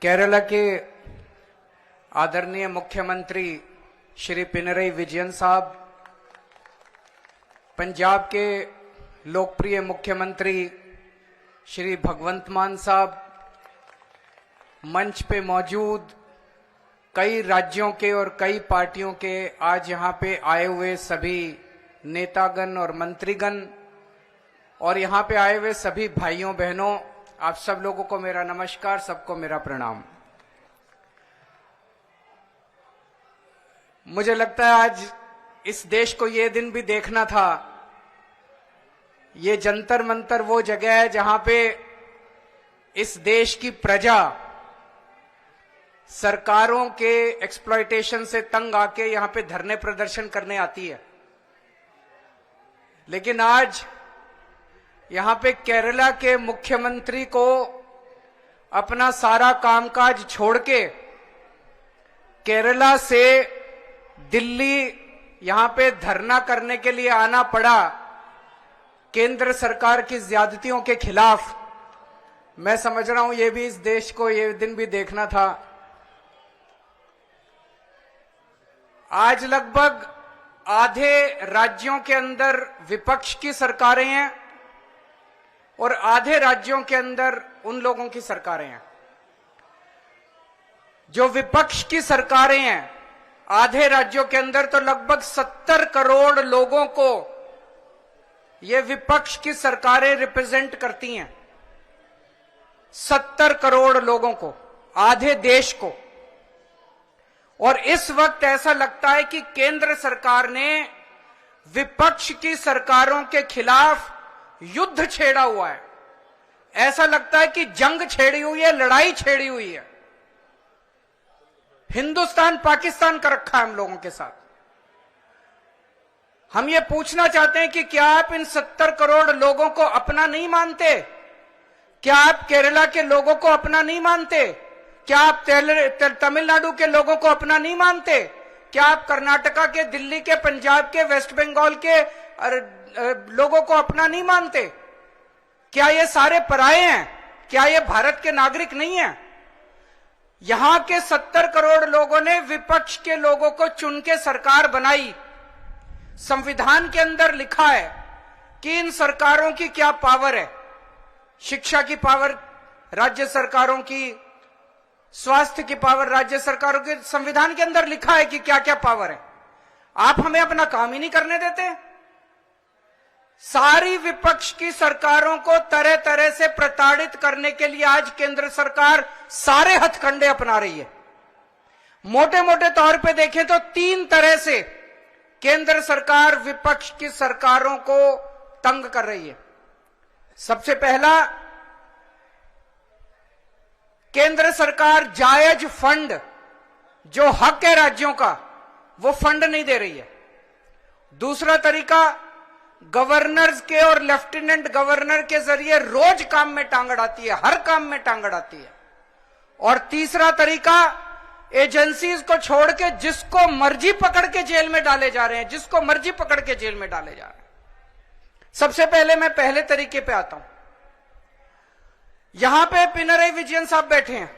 केरला के आदरणीय मुख्यमंत्री श्री पिनरई विजयन साहब, पंजाब के लोकप्रिय मुख्यमंत्री श्री भगवंत मान साहब, मंच पे मौजूद कई राज्यों के और कई पार्टियों के आज यहां पे आए हुए सभी नेतागण और मंत्रीगण और यहां पे आए हुए सभी भाइयों बहनों, आप सब लोगों को मेरा नमस्कार, सबको मेरा प्रणाम। मुझे लगता है आज इस देश को ये दिन भी देखना था। ये जंतर मंतर वो जगह है जहां पे इस देश की प्रजा सरकारों के एक्सप्लॉयटेशन से तंग आके यहां पे धरने प्रदर्शन करने आती है, लेकिन आज यहां पे केरला के मुख्यमंत्री को अपना सारा कामकाज छोड़ के केरला से दिल्ली यहां पे धरना करने के लिए आना पड़ा केंद्र सरकार की ज्यादतियों के खिलाफ। मैं समझ रहा हूं ये भी इस देश को ये दिन भी देखना था। आज लगभग आधे राज्यों के अंदर विपक्ष की सरकारें हैं और आधे राज्यों के अंदर उन लोगों की सरकारें हैं। जो विपक्ष की सरकारें हैं आधे राज्यों के अंदर, तो लगभग 70 करोड़ लोगों को ये विपक्ष की सरकारें रिप्रेजेंट करती हैं। 70 करोड़ लोगों को, आधे देश को। और इस वक्त ऐसा लगता है कि केंद्र सरकार ने विपक्ष की सरकारों के खिलाफ युद्ध छेड़ा हुआ है। ऐसा लगता है कि जंग छेड़ी हुई है, लड़ाई छेड़ी हुई है। हिंदुस्तान पाकिस्तान का रखा है हम लोगों के साथ। हम ये पूछना चाहते हैं कि क्या आप इन 70 करोड़ लोगों को अपना नहीं मानते? क्या आप केरला के लोगों को अपना नहीं मानते? क्या आप तमिलनाडु के लोगों को अपना नहीं मानते? क्या आप कर्नाटका के, दिल्ली के, पंजाब के, वेस्ट बंगाल के लोगों को अपना नहीं मानते? क्या ये सारे पराये हैं? क्या ये भारत के नागरिक नहीं हैं? यहां के 70 करोड़ लोगों ने विपक्ष के लोगों को चुन के सरकार बनाई। संविधान के अंदर लिखा है कि इन सरकारों की क्या पावर है। शिक्षा की पावर राज्य सरकारों की, स्वास्थ्य की पावर राज्य सरकारों के, संविधान के अंदर लिखा है कि क्या क्या पावर है। आप हमें अपना काम ही नहीं करने देते। सारी विपक्ष की सरकारों को तरह तरह से प्रताड़ित करने के लिए आज केंद्र सरकार सारे हथकंडे अपना रही है। मोटे मोटे तौर पे देखें तो 3 तरह से केंद्र सरकार विपक्ष की सरकारों को तंग कर रही है। सबसे पहला, केंद्र सरकार जायज फंड, जो हक है राज्यों का, वो फंड नहीं दे रही है। दूसरा तरीका, गवर्नर्स के और लेफ्टिनेंट गवर्नर के जरिए रोज काम में टांग अड़ाती है, हर काम में टांग अड़ाती है। और तीसरा तरीका, एजेंसीज को छोड़ के जिसको मर्जी पकड़ के जेल में डाले जा रहे हैं, जिसको मर्जी पकड़ के जेल में डाले जा रहे हैं। सबसे पहले मैं पहले तरीके पे आता हूं। यहां पे पिनरई विजयन साहब बैठे हैं,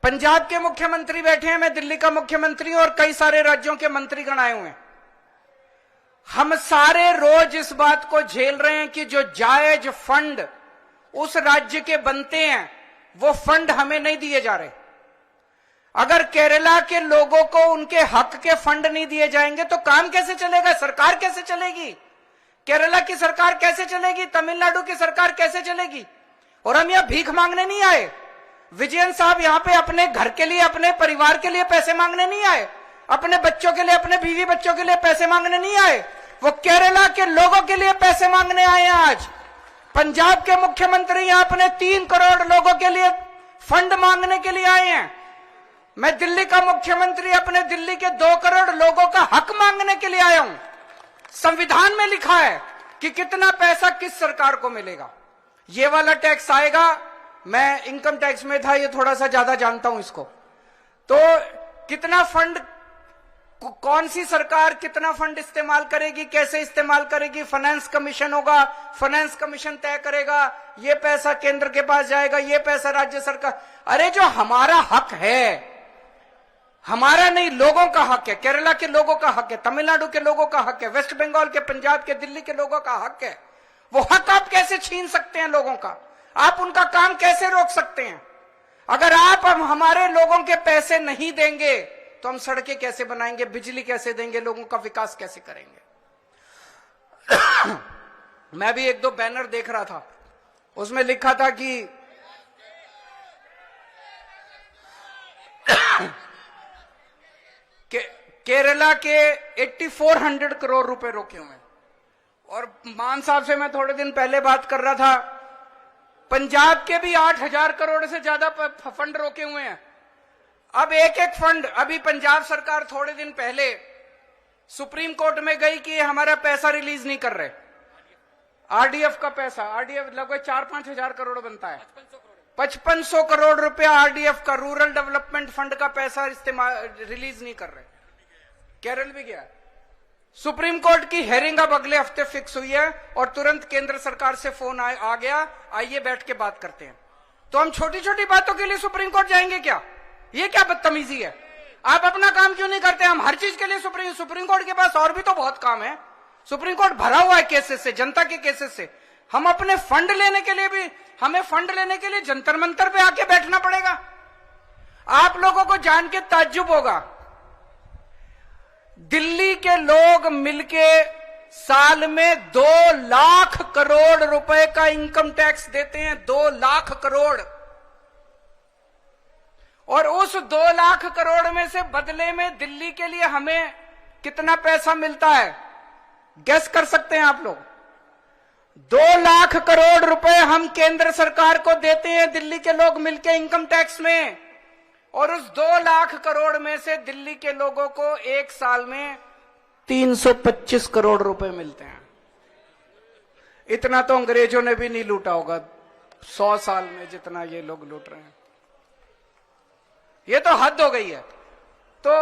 पंजाब के मुख्यमंत्री बैठे हैं, मैं दिल्ली का मुख्यमंत्री हूं और कई सारे राज्यों के मंत्रीगण आए हुए हैं। हम सारे रोज इस बात को झेल रहे हैं कि जो जायज फंड उस राज्य के बनते हैं वो फंड हमें नहीं दिए जा रहे। अगर केरला के लोगों को उनके हक के फंड नहीं दिए जाएंगे तो काम कैसे चलेगा? सरकार कैसे चलेगी? केरला की सरकार कैसे चलेगी? तमिलनाडु की सरकार कैसे चलेगी? और हम यहां भीख मांगने नहीं आए। विजयन साहब यहां पे अपने घर के लिए, अपने परिवार के लिए पैसे मांगने नहीं आए, अपने बच्चों के लिए, अपने बीवी बच्चों के लिए पैसे मांगने नहीं आए। वो केरला के लोगों के लिए पैसे मांगने आए हैं। आज पंजाब के मुख्यमंत्री यहां अपने 3 करोड़ लोगों के लिए फंड मांगने के लिए आए हैं। मैं दिल्ली का मुख्यमंत्री अपने दिल्ली के 2 करोड़ लोगों का हक मांगने के लिए आया हूं। संविधान में लिखा है कि कितना पैसा किस सरकार को मिलेगा। ये वाला टैक्स आएगा, मैं इनकम टैक्स में था, ये थोड़ा सा ज्यादा जानता हूं इसको, तो कितना फंड कौन सी सरकार कितना फंड इस्तेमाल करेगी, कैसे इस्तेमाल करेगी, फाइनेंस कमीशन होगा, फाइनेंस कमीशन तय करेगा, ये पैसा केंद्र के पास जाएगा, ये पैसा राज्य सरकार। अरे जो हमारा हक है, हमारा नहीं, लोगों का हक है, केरला के लोगों का हक है, तमिलनाडु के लोगों का हक है, वेस्ट बंगाल के, पंजाब के, दिल्ली के लोगों का हक है, वो हक आप कैसे छीन सकते हैं लोगों का? आप उनका काम कैसे रोक सकते हैं? अगर आप हमारे लोगों के पैसे नहीं देंगे तो हम सड़कें कैसे बनाएंगे, बिजली कैसे देंगे, लोगों का विकास कैसे करेंगे? मैं भी एक दो बैनर देख रहा था, उसमें लिखा था कि केरला के 8400 करोड़ रुपए रोके हुए हैं। और मान साहब से मैं थोड़े दिन पहले बात कर रहा था, पंजाब के भी 8000 करोड़ से ज्यादा फंड रोके हुए हैं। अब एक एक फंड, अभी पंजाब सरकार थोड़े दिन पहले सुप्रीम कोर्ट में गई कि हमारा पैसा रिलीज नहीं कर रहे, आरडीएफ का पैसा, आरडीएफ लगभग 4-5 हजार करोड़ बनता है, 5500 करोड़ रुपया आरडीएफ का, रूरल डेवलपमेंट फंड का पैसा इस्तेमाल रिलीज नहीं कर रहे। केरल भी गया, सुप्रीम कोर्ट की हेयरिंग अब अगले हफ्ते फिक्स हुई है और तुरंत केंद्र सरकार से फोन आ गया, आइए बैठ के बात करते हैं। तो हम छोटी छोटी बातों के लिए सुप्रीम कोर्ट जाएंगे क्या? ये क्या बदतमीजी है? आप अपना काम क्यों नहीं करते? हम हर चीज के लिए सुप्रीम कोर्ट के पास और भी तो बहुत काम है। सुप्रीम कोर्ट भरा हुआ है केसेस से, जनता के केसेस से। हम अपने फंड लेने के लिए भी, हमें फंड लेने के लिए जंतर मंतर पे आके बैठना पड़ेगा। आप लोगों को जान के ताज्जुब होगा, दिल्ली के लोग मिलके साल में 2 लाख करोड़ रुपए का इनकम टैक्स देते हैं, 2 लाख करोड़। और उस 2 लाख करोड़ में से बदले में दिल्ली के लिए हमें कितना पैसा मिलता है, गेस कर सकते हैं आप लोग? 2 लाख करोड़ रुपए हम केंद्र सरकार को देते हैं दिल्ली के लोग मिलके इनकम टैक्स में, और उस 2 लाख करोड़ में से दिल्ली के लोगों को एक साल में 325 करोड़ रुपए मिलते हैं। इतना तो अंग्रेजों ने भी नहीं लूटा होगा 100 साल में जितना ये लोग लूट रहे हैं। ये तो हद हो गई है। तो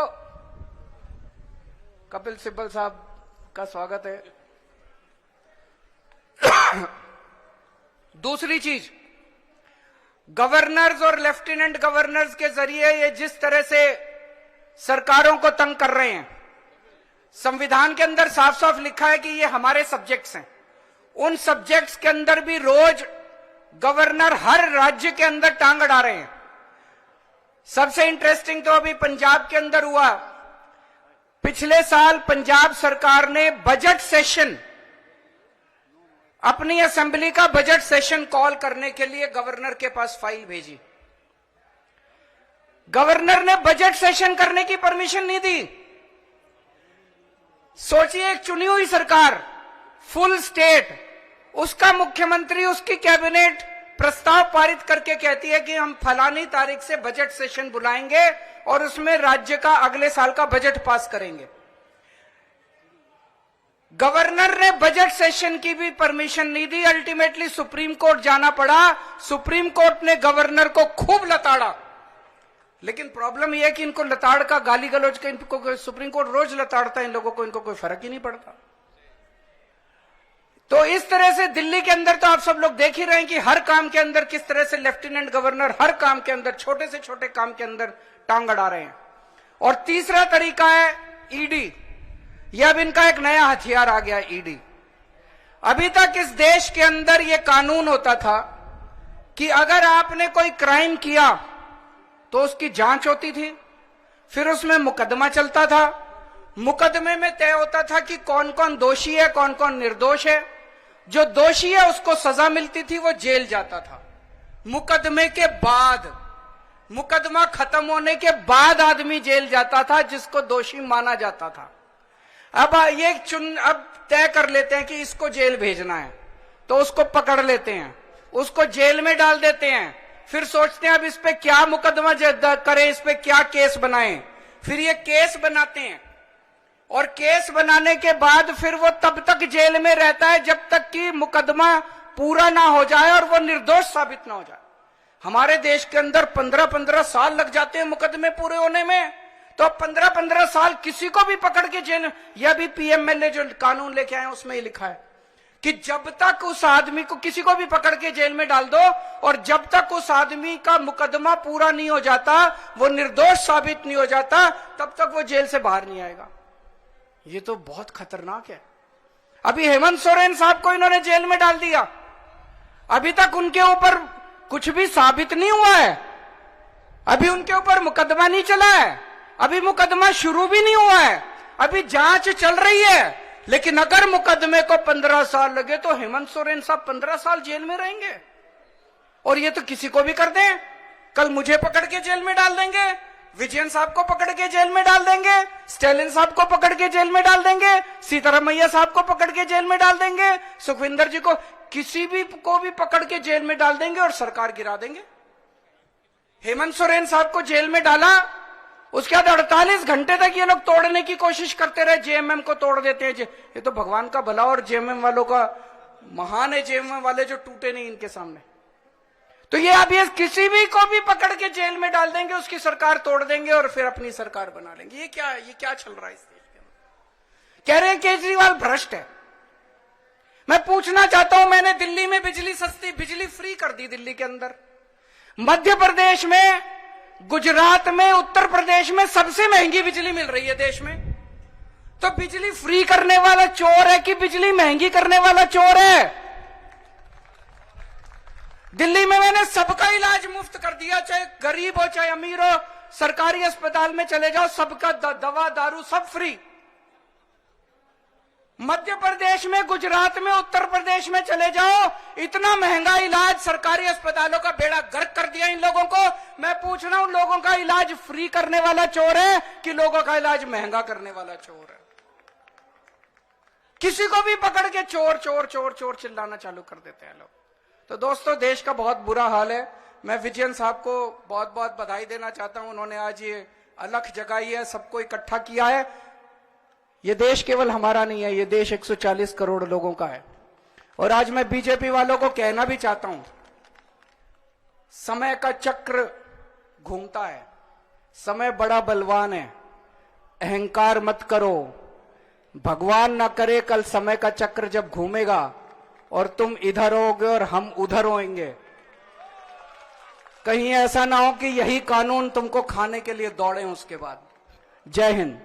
कपिल सिब्बल साहब का स्वागत है। दूसरी चीज, गवर्नर्स और लेफ्टिनेंट गवर्नर्स के जरिए ये जिस तरह से सरकारों को तंग कर रहे हैं, संविधान के अंदर साफ साफ लिखा है कि ये हमारे सब्जेक्ट्स हैं। उन सब्जेक्ट्स के अंदर भी रोज गवर्नर हर राज्य के अंदर टांग अड़ा रहे हैं। सबसे इंटरेस्टिंग तो अभी पंजाब के अंदर हुआ। पिछले साल पंजाब सरकार ने बजट सेशन, अपनी असेंबली का बजट सेशन कॉल करने के लिए गवर्नर के पास फाइल भेजी। गवर्नर ने बजट सेशन करने की परमिशन नहीं दी। सोचिए, एक चुनी हुई सरकार, फुल स्टेट, उसका मुख्यमंत्री, उसकी कैबिनेट प्रस्ताव पारित करके कहती है कि हम फलानी तारीख से बजट सेशन बुलाएंगे और उसमें राज्य का अगले साल का बजट पास करेंगे। गवर्नर ने बजट सेशन की भी परमिशन नहीं दी। अल्टीमेटली सुप्रीम कोर्ट जाना पड़ा। सुप्रीम कोर्ट ने गवर्नर को खूब लताड़ा। लेकिन प्रॉब्लम यह है कि इनको लताड़ का, गाली गलौज का, इनको सुप्रीम कोर्ट रोज लताड़ता है इन लोगों को, इनको कोई फर्क ही नहीं पड़ता। तो इस तरह से दिल्ली के अंदर तो आप सब लोग देख ही रहे हैं कि हर काम के अंदर किस तरह से लेफ्टिनेंट गवर्नर हर काम के अंदर, छोटे से छोटे काम के अंदर टांग अड़ा रहे हैं। और तीसरा तरीका है ईडी। यह अब इनका एक नया हथियार आ गया, ईडी। अभी तक इस देश के अंदर यह कानून होता था कि अगर आपने कोई क्राइम किया तो उसकी जांच होती थी, फिर उसमें मुकदमा चलता था। मुकदमे में तय होता था कि कौन कौन दोषी है, कौन कौन निर्दोष है। जो दोषी है उसको सजा मिलती थी, वो जेल जाता था। मुकदमे के बाद, मुकदमा खत्म होने के बाद आदमी जेल जाता था जिसको दोषी माना जाता था। अब अब तय कर लेते हैं कि इसको जेल भेजना है, तो उसको पकड़ लेते हैं, उसको जेल में डाल देते हैं। फिर सोचते हैं अब इस पे क्या मुकदमा करें, इस पे क्या केस बनाएं। फिर ये केस बनाते हैं और केस बनाने के बाद फिर वो तब तक जेल में रहता है जब तक कि मुकदमा पूरा ना हो जाए और वो निर्दोष साबित ना हो जाए। हमारे देश के अंदर 15-15 साल लग जाते हैं मुकदमे पूरे होने में। तो 15-15 साल किसी को भी पकड़ के जेल, यह भी पीएमएलए जो कानून लेके आए उसमें ही लिखा है कि जब तक उस आदमी को, किसी को भी पकड़ के जेल में डाल दो और जब तक उस आदमी का मुकदमा पूरा नहीं हो जाता, वो निर्दोष साबित नहीं हो जाता, तब तक वो जेल से बाहर नहीं आएगा। ये तो बहुत खतरनाक है। अभी हेमंत सोरेन साहब को इन्होंने जेल में डाल दिया, अभी तक उनके ऊपर कुछ भी साबित नहीं हुआ है, अभी उनके ऊपर मुकदमा नहीं चला है, अभी मुकदमा शुरू भी नहीं हुआ है, अभी जांच चल रही है। लेकिन अगर मुकदमे को 15 साल लगे तो हेमंत सोरेन साहब 15 साल जेल में रहेंगे। और ये तो किसी को भी कर दें, कल मुझे पकड़ के जेल में डाल देंगे, विजयन साहब को पकड़ के जेल में डाल देंगे, स्टालिन साहब को पकड़ के जेल में डाल देंगे, सीतारमैया साहब को पकड़ के जेल में डाल देंगे, सुखविंदर जी को, किसी भी को भी पकड़ के जेल में डाल देंगे और सरकार गिरा देंगे। हेमंत सोरेन साहब को जेल में डाला, उसके बाद 48 घंटे तक ये लोग तोड़ने की कोशिश करते रहे, जेएमएम को तोड़ देते हैं। ये तो भगवान का भला और जेएमएम वालों का महान है, जेएमएम वाले जो टूटे नहीं इनके सामने। तो ये अब ये किसी भी को भी पकड़ के जेल में डाल देंगे, उसकी सरकार तोड़ देंगे और फिर अपनी सरकार बना लेंगे। ये क्या चल रहा है इस देश के अंदर? कह रहे हैं केजरीवाल भ्रष्ट है। मैं पूछना चाहता हूं, मैंने दिल्ली में बिजली सस्ती, बिजली फ्री कर दी दिल्ली के अंदर, मध्य प्रदेश में, गुजरात में, उत्तर प्रदेश में सबसे महंगी बिजली मिल रही है देश में। तो बिजली फ्री करने वाला चोर है कि बिजली महंगी करने वाला चोर है? दिल्ली में मैंने सबका इलाज मुफ्त कर दिया, चाहे गरीब हो चाहे अमीर हो, सरकारी अस्पताल में चले जाओ, सबका दवा दारू सब फ्री। मध्य प्रदेश में, गुजरात में, उत्तर प्रदेश में चले जाओ, इतना महंगा इलाज, सरकारी अस्पतालों का बेड़ा गर्क कर दिया इन लोगों को। मैं पूछ रहा हूं, लोगों का इलाज फ्री करने वाला चोर है कि लोगों का इलाज महंगा करने वाला चोर है? किसी को भी पकड़ के चोर चोर चोर चोर चिल्लाना चालू कर देते हैं लोग। तो दोस्तों, देश का बहुत बुरा हाल है। मैं विजयन साहब को बहुत बहुत बधाई देना चाहता हूं, उन्होंने आज ये अलख जगाई है, सबको इकट्ठा किया है। ये देश केवल हमारा नहीं है, ये देश 140 करोड़ लोगों का है। और आज मैं बीजेपी वालों को कहना भी चाहता हूं, समय का चक्र घूमता है, समय बड़ा बलवान है, अहंकार मत करो। भगवान ना करे कल समय का चक्र जब घूमेगा और तुम इधर होगे और हम उधर होंगे, कहीं ऐसा ना हो कि यही कानून तुमको खाने के लिए दौड़े उसके बाद। जय हिंद।